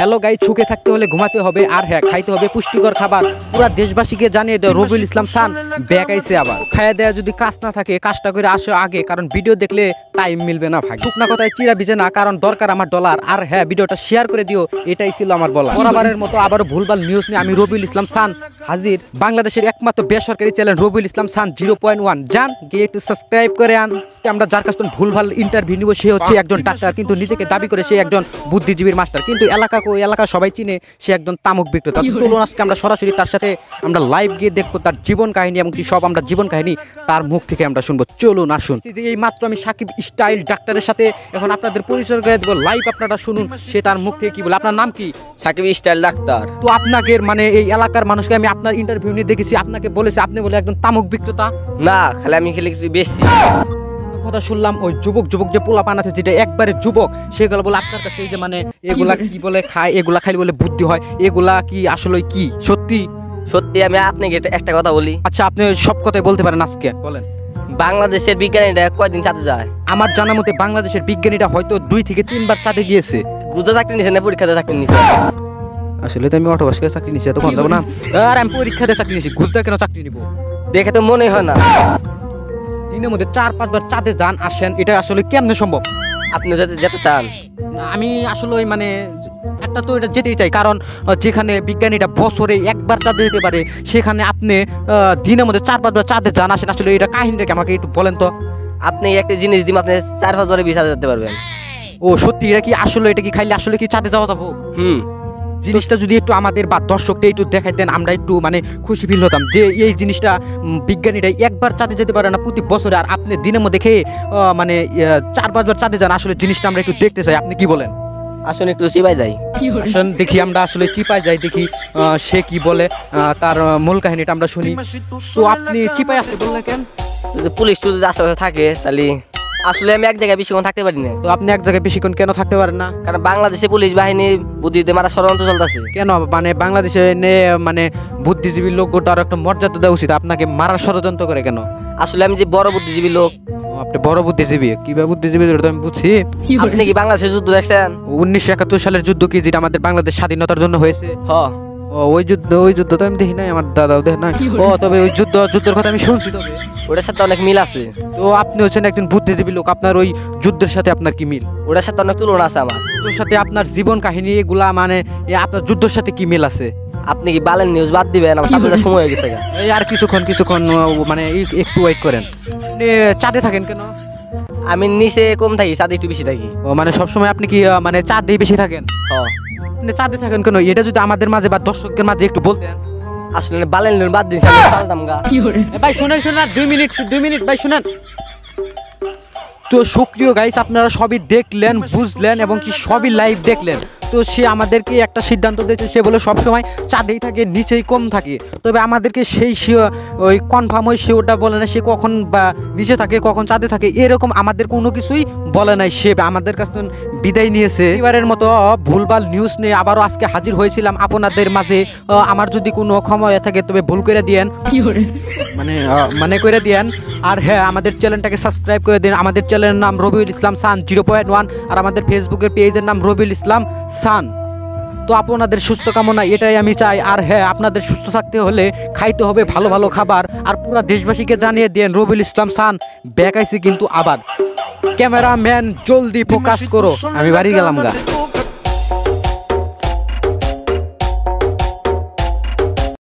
Hello guys, সুখে থাকতে হলে ঘুমাতে হবে আর হ্যাঁ খাইতে হবে পুষ্টিকর খাবার। পুরা দেশবাসীকে জানিয়ে দেয় রবিউল ইসলাম খান ব্যাক আইছে আবার। খাইয়া দেয়া যদি কাজ না থাকে কাজটা করে আসো আগে, কারণ ভিডিও দেখলে টাইম মিলবে না ভাই। শুকনা কথায় চিরা ভিজে না, কারণ দরকার আমার ডলার। আর হ্যাঁ, ভিডিওটা শেয়ার করে দিও, এটাই ছিল আমার বলা। বরাবরের মতো আবারও ভুলভাল নিউজ নিয়ে আমি রবিউল ইসলাম খান হাজির। বাংলাদেশের একমাত্র বেসরকারি চ্যানেল রবিউল ইসলাম খান 0.1 যান গিয়ে একটু সাবস্ক্রাইব করে আন। আমরা যার কাছ থেকে ভুলভাল ইন্টারভিউ নিব সে হচ্ছে একজন ডাক্তার, কিন্তু নিজেকে দাবি করে সে একজন বুদ্ধিজীবীর মাস্টার, কিন্তু এলাকা সবাই চিনে সে একজন তামুক বিক্রেতা। চলুন আজকে আমরা সরাসরি তার সাথে আমরা লাইভ গিয়ে দেখবো তার জীবন কাহিনী, এবং সব আমরা জীবন কাহিনী তার মুখ থেকে আমরা শুনবো। চলুন আসুন। এই মাত্র আমি সাকিব স্টাইল ডাক্তারের সাথে এখন আপনাদের পরিচয় করে দেবো, লাইভ আপনারা শুনুন সে তার মুখ থেকে কি বলে। আপনার নাম কি? Sakib style doctor. তো আপনাকে মানে এই এলাকার মানুষকে আমি আপনার ইন্টারভিউ নিয়ে দেখেছি, আপনাকে বলেছে আপনি বলে একজন তামুক বিক্রেতা। না, খালি আমি খেলে একটু বেশি কথা শুনলাম ওই যুবক যে পোলাপান আছে যেটা একবারে যুবক, সেগুলো বলে আপনার কাছে এই যে মানে এগুলা কি বলে খায়, এগুলা খাইলে বলে বুদ্ধি হয়, এগুলা কি আসলে কি সত্যি? সত্যি। আমি আপনাকে একটা কথা বলি। আচ্ছা, আপনি সব কথাই বলতে পারেন, আজকে বলেন। বাংলাদেশের বিজ্ঞানীরা কয়দিন চাঁদে যায়? আমার জানা মতে বাংলাদেশের বিজ্ঞানীরা হয়তো 2 থেকে 3 বার চাঁদে গিয়েছে। গুজো চাকরি নিছে না পরীক্ষাতে চাকরি নিছে? আসলে তো আমি অটোবাসকে চাকরি নিছি, এত কথা না। আর আমি পরীক্ষাতে চাকরি নিছি, গুজদা কেন চাকরি নিব? দেখে তো মনে হয় না। দিনের মধ্যে 4-5 বার চাঁদে যান আসেন, এটা আসলে কেমনে সম্ভব? আপনি যেতে চান? আমি আসলে মানে একটা তো এটা যেতেই চাই, কারণ যেখানে বিজ্ঞানীরা বছরে একবার চাঁদে যেতে পারে সেখানে আপনি দিনের মধ্যে 4-5 বার চাঁদে যান আসেন, আসলে এটা কাহিনীটাকে আমাকে একটু বলেন তো। আপনি একটা জিনিস দিন, আপনি 4-5 বারে ভিসা যেতে পারবেন। ও সত্যি? এটা কি আসলে, এটা কি খাইলে আসলে কি চাঁদে যাওয়া যাবো? জিনিসটা যদি একটু আমাদের বা দর্শকটা একটু দেখাই দেন, আমরা একটু মানে খুশি ফিল হতাম যে এই জিনিসটা বিজ্ঞানীরা একবার চাঁদে যেতে পারে না প্রতি বছরে, আর আপনি দিনের মধ্যে খেয়ে মানে 4-5 বার চাঁদে যান। আসলে জিনিসটা আমরা একটু দেখতে চাই, আপনি কি বলেন? আসলে একটু চিপাই যাই, আসুন দেখি, আমরা আসলে চিপায় যাই, দেখি সে কি বলে, তার মূল কাহিনীটা আমরা শুনি। তো আপনি চিপায় আসতে বললেন কেন? যদি পুলিশ যদি আশেপাশে থাকে তাহলে আসলে আমি এক জায়গায় বেশিক্ষণ থাকতে পারি না। তো আপনি এক জায়গায় বেশিক্ষণ কেন থাকতে পারেন না? কারণ বাংলাদেশে পুলিশ বাহিনী বুদ্ধিতে মারা ষড়যন্ত্র চলতেছে। কেন মানে বাংলাদেশে মানে বুদ্ধিজীবী লোকটার একটা মর্যাদা দেওয়া উচিত, আপনাকে মারার ষড়যন্ত্র করে কেন? আসলে আমি যে বড় বুদ্ধিজীবী লোক। আপনি বড় বুদ্ধিজীবী? কিভাবে বুদ্ধিজীবী তো আমি বুঝছি। আপনি কি বাংলাদেশের যুদ্ধ দেখছেন? 1971 সালের যুদ্ধ কি, যেটা আমাদের বাংলাদেশ স্বাধীনতার জন্য হয়েছে? হ্যাঁ। ওই যুদ্ধ তো আমি দেখি নাই, আমার দাদাও দেখে নাই। তবে ওই যুদ্ধের কথা আমি শুনছি, তবে ওটার সাথে অনেক মিল আছে। তো আপনি হচ্ছেন একজন বুদ্ধিজীবী লোক, আপনার ওই যুদ্ধের সাথে আপনার কি মিল? ওটার সাথে অনেক তুলনা আছে আমার। ওর সাথে আপনার জীবন কাহিনী এগুলা মানে আপনার যুদ্ধের সাথে কি মিল আছে? আপনি কি বালের নিউজ বাদ দিবেন? আমার চাঁদে সময় হয়ে গেছে। এই আর কিছুক্ষণ মানে একটু ওয়েট করেন। চাঁদে থাকেন কেন? আমি নিচে কম থাকি, চাঁদে একটু বেশি থাকি। ও মানে সবসময় আপনি কি মানে চাঁদেই বেশি থাকেন? হ্যাঁ। আপনি চাঁদে থাকেন কেন, এটা যদি আমাদের মাঝে বা দর্শকদের মাঝে একটু বলতেন। আসলে বালের নিউজ বাদ দিন, ভাই শুনেন 2 মিনিট ভাই শুনেন। তো সুপ্রিয় গাইস, আপনারা সবই দেখলেন, বুঝলেন এবং কি সবই লাইভ দেখলেন। তো সে আমাদেরকে একটা সিদ্ধান্ত দিয়েছে, সে বলে সবসময় চাঁদেই থাকে, নিচেই কম থাকে। তবে আমাদেরকে সেই ওই কনফার্ম হয় সে ওটা বলে না, সে কখন বা নিচে থাকে কখন চাঁদে থাকে এরকম আমাদের কোনো কিছুই বলে নাই। সে আমাদের কাছে বিদায় নিয়েছে। এবারের মতো ভুলভাল নিউজ নিয়ে আবারও আজকে হাজির হয়েছিলাম আপনাদের মাঝে। আমার যদি কোনো ক্ষমা হয়ে থাকে তবে ভুল করে দিয়েন, মানে করে দিয়েন। আর হ্যাঁ, আমাদের চ্যানেলটাকে সাবস্ক্রাইব করে দিন। আমাদের চ্যানেলের নাম রবিউল ইসলাম খান 0.1, আর আমাদের ফেসবুকের পেজের নাম রবিউল ইসলাম খান। তো আপনাদের সুস্থ কামনা, এটাই আমি চাই। আর হ্যাঁ, আপনাদের সুস্থ থাকতে হলে খাইতে হবে ভালো ভালো খাবার। আর পুরো দেশবাসীকে জানিয়ে দেন রবিউল ইসলাম খান ব্যাক আইছে কিন্তু আবার। ক্যামেরাম্যান জলদি ফোকাস করো, আমি বাড়ি গেলাম গা।